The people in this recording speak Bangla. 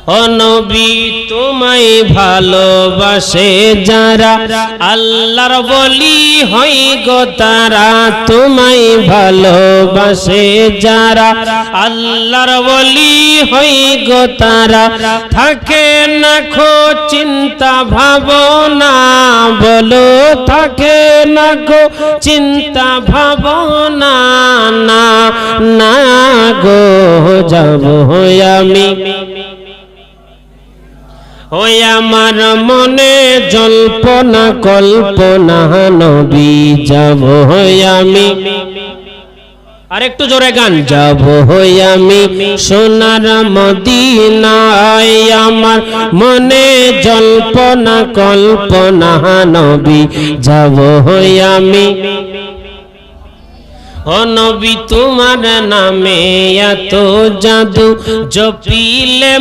ও নবী তোমায় ভালোবাসে যারা আল্লাহর ওলি হয় গো তারা তোমায় ভালোবাসে যারা আল্লাহর ওলি হয় গো তারা থাকে না খো চিন্তা ভাবনা বলো থাকে না খো চিন্তা ভাবনা না না গো যাব আমি ওই আমার মনে জল্পনা কল্পনা নবী যাব আমি আরেকটু জোরে গান যাব আমি সোনার মদিনায় আমার মনে জল্পনা কল্পনা নবী যাব আমি ও নবী তোমার নামে এত জাদু জপিলে